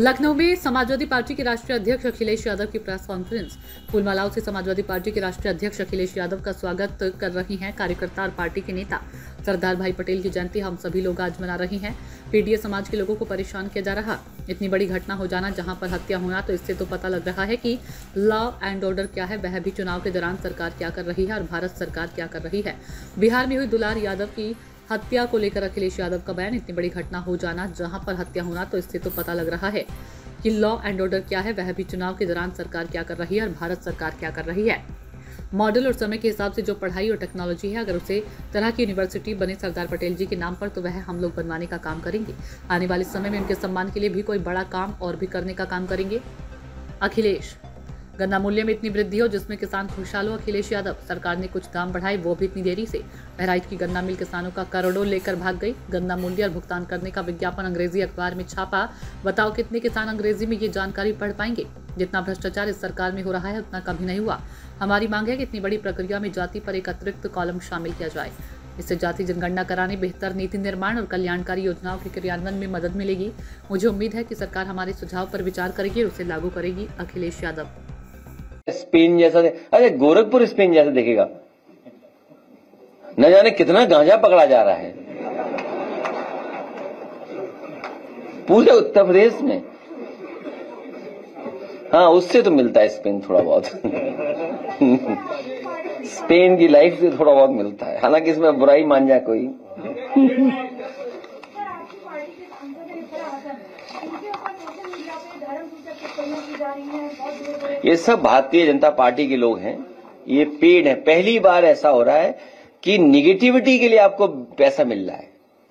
लखनऊ में समाजवादी पार्टी के राष्ट्रीय अध्यक्ष अखिलेश यादव की प्रेस कॉन्फ्रेंस। फूलमालाओं से समाजवादी पार्टी के राष्ट्रीय अध्यक्ष अखिलेश यादव का स्वागत कर रही हैं कार्यकर्ता और पार्टी के नेता। सरदार भाई पटेल की जयंती हम सभी लोग आज मना रहे हैं। पीडीए समाज के लोगों को परेशान किया जा रहा। इतनी बड़ी घटना हो जाना, जहां पर हत्या होना, तो इससे तो पता लग रहा है कि लॉ एंड ऑर्डर क्या है, वह भी चुनाव के दौरान सरकार क्या कर रही है और भारत सरकार क्या कर रही है। बिहार में हुई दुलार यादव की हत्या को लेकर अखिलेश यादव का बयान। इतनी बड़ी घटना हो जाना, जहां पर हत्या होना, तो इससे तो पता लग रहा है कि लॉ एंड ऑर्डर क्या है, वह भी चुनाव के दौरान सरकार क्या कर रही है और भारत सरकार क्या कर रही है। मॉडल और समय के हिसाब से जो पढ़ाई और टेक्नोलॉजी है, अगर उसे तरह की यूनिवर्सिटी बने सरदार पटेल जी के नाम पर, तो वह हम लोग बनवाने का काम करेंगे। आने वाले समय में उनके सम्मान के लिए भी कोई बड़ा काम और भी करने का काम करेंगे। अखिलेश, गन्ना मूल्य में इतनी वृद्धि हो जिसमें किसान खुशहाल हो। अखिलेश यादव, सरकार ने कुछ दाम बढ़ाए, वो भी इतनी देरी से। बहराइच की गन्ना मिल किसानों का करोड़ों लेकर भाग गई। गन्ना मूल्य और भुगतान करने का विज्ञापन अंग्रेजी अखबार में छापा। बताओ कितने किसान अंग्रेजी में ये जानकारी पढ़ पाएंगे। जितना भ्रष्टाचार इस सरकार में हो रहा है, उतना कभी नहीं हुआ। हमारी मांग है कि इतनी बड़ी प्रक्रिया में जाति पर एक अतिरिक्त कॉलम शामिल किया जाए। इससे जाति जनगणना कराने, बेहतर नीति निर्माण और कल्याणकारी योजनाओं के क्रियान्वयन में मदद मिलेगी। मुझे उम्मीद है कि सरकार हमारे सुझाव पर विचार करेगी और उसे लागू करेगी। अखिलेश यादव। स्पेन जैसा, अरे गोरखपुर स्पेन जैसा देखेगा, न जाने कितना गांजा पकड़ा जा रहा है पूरे उत्तर प्रदेश में। हाँ, उससे तो मिलता है स्पेन थोड़ा बहुत स्पेन की लाइफ से थोड़ा बहुत मिलता है, हालांकि इसमें बुराई मान जाए कोई ये सब भारतीय जनता पार्टी के लोग हैं, ये पेड है। पहली बार ऐसा हो रहा है कि निगेटिविटी के लिए आपको पैसा मिल रहा है।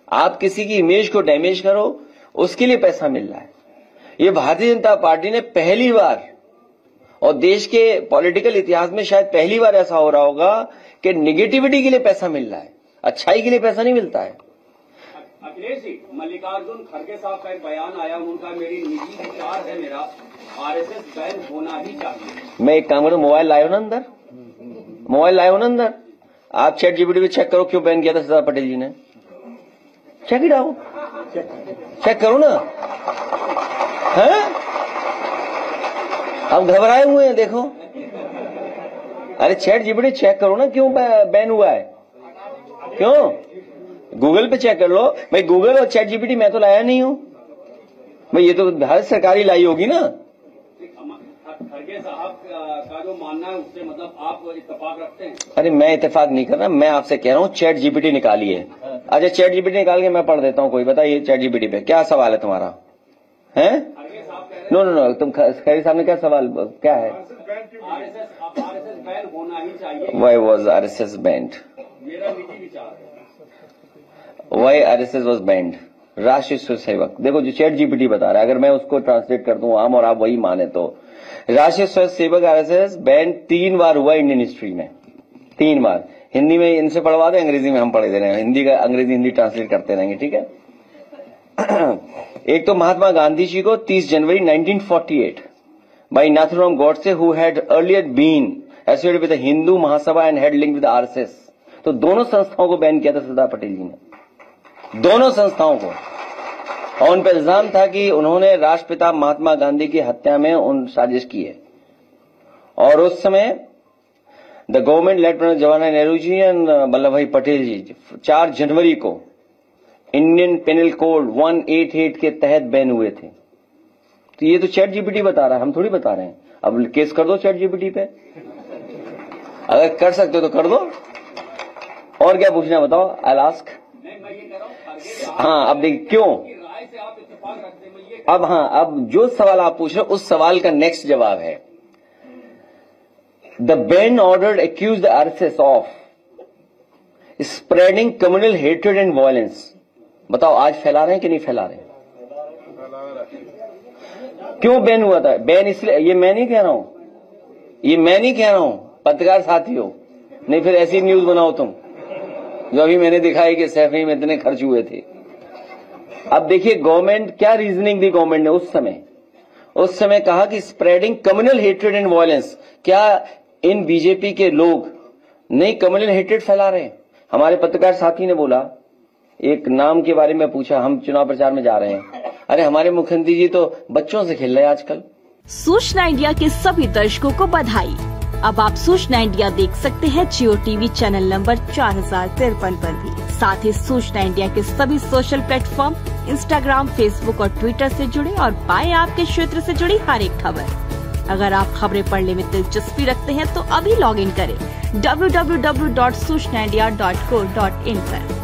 आप किसी की इमेज को डैमेज करो, उसके लिए पैसा मिल रहा है। ये भारतीय जनता पार्टी ने पहली बार, और देश के पॉलिटिकल इतिहास में शायद पहली बार ऐसा हो रहा होगा कि निगेटिविटी के लिए पैसा मिल रहा है, अच्छाई के लिए पैसा नहीं मिलता है। अखिलेश जी, मल्लिकार्जुन खड़गे साहब का एक बयान आया, उनका मेरी निजी विचार है, मेरा आरएसएस बैन होना ही चाहिए। मैं एक काम करूं, मोबाइल लाए हो ना अंदर, मोबाइल लाए हो ना अंदर, आप चैट जीपीटी पे चेक करो क्यों बैन किया था सरदार पटेल जी ने। चेक इट आउट, चेक करो ना। हैं, आप घबराए हुए हैं, देखो। अरे चैट जीपीटी चेक करो ना क्यों बैन हुआ है, क्यों। गूगल पे चेक कर लो भाई। गूगल और चैट जीपीटी मैं तो लाया नहीं हूं भाई, ये तो भारत सरकार ही लाई होगी ना। खड़गे साहब का जो मानना है उससे मतलब आप इत्तेफाक रखते हैं? अरे मैं इत्तेफाक नहीं कर रहा, मैं आपसे कह रहा हूँ चैट जीपीटी निकालिए। अच्छा, चैट जीपीटी निकाल के मैं पढ़ देता हूँ, कोई बताइए चैट जीपीटी पे क्या सवाल है तुम्हारा, है? नो नो नो, तुम खैरी साहब ने क्या सवाल, क्या है? आरएसएस बैन होना ही चाहिए। Why was RSS banned? मेरा निजी विचार है। Why RSS was banned? राष्ट्रीय स्वयंसेवक, देखो जो चैट जीपीटी बता रहा है, अगर मैं उसको ट्रांसलेट कर दूं आम और आप वही माने, तो राष्ट्रीय स्वयंसेवक RSS बैन 3 बार हुआ इंडियन हिस्ट्री में, 3 बार। हिंदी में इनसे पढ़वा दें, अंग्रेजी में हम पढ़े दे रहे हैं, हिंदी का अंग्रेजी हिंदी ट्रांसलेट करते रहेंगे, ठीक है। एक तो महात्मा गांधी जी को 30 जनवरी 1948 by Nathuram Godse, who had earlier been associated with the Hindu Mahasabha and had link with RSS. तो दोनों संस्थाओं को बैन किया था सरदार पटेल जी ने, दोनों संस्थाओं को। और उन पर इल्जाम था कि उन्होंने राष्ट्रपिता महात्मा गांधी की हत्या में उन साजिश की है। और उस समय the government led by Jawaharlal Nehru ji and Vallabhbhai Patel जी 4 जनवरी को इंडियन पेनल कोड 188 के तहत बैन हुए थे। तो ये तो चैट जीपीटी बता रहा है, हम थोड़ी बता रहे हैं। अब केस कर दो चैट जीपीटी पे, अगर कर सकते हो तो कर दो। और क्या पूछना है बताओ, आई आस्क। हाँ, अब देखिए क्यों, अब हाँ, अब जो सवाल आप पूछ रहे हो उस सवाल का नेक्स्ट जवाब है, the ban order accuse the RSS of spreading communal hatred and violence. बताओ आज फैला रहे हैं कि नहीं फैला रहे हैं? क्यों बैन हुआ था? बैन इसलिए, ये मैं नहीं कह रहा हूं, ये मैं नहीं कह रहा हूं, पत्रकार साथी हो, नहीं फिर ऐसी न्यूज बनाओ तुम जो अभी मैंने दिखाई कि सैफई में इतने खर्च हुए थे। अब देखिए गवर्नमेंट क्या रीजनिंग दी गवर्नमेंट ने उस समय कहा कि spreading communal hatred and violence. क्या इन बीजेपी के लोग नहीं कम्युनल हेट्रेड फैला रहे हैं? हमारे पत्रकार साथी ने बोला, एक नाम के बारे में पूछा, हम चुनाव प्रचार में जा रहे हैं, अरे हमारे मुख्यमंत्री जी तो बच्चों से खेल रहे हैं आजकल। सूचना इंडिया के सभी दर्शकों को बधाई। अब आप सूचना इंडिया देख सकते हैं जियो टीवी चैनल नंबर 4053 पर भी। साथ ही सूचना इंडिया के सभी सोशल प्लेटफॉर्म इंस्टाग्राम, फेसबुक और ट्विटर से जुड़े और पाएं आपके क्षेत्र से जुड़ी हर एक खबर। अगर आप खबरें पढ़ने में दिलचस्पी रखते हैं तो अभी लॉग इन करें www.सूचनाindia.co.in पर।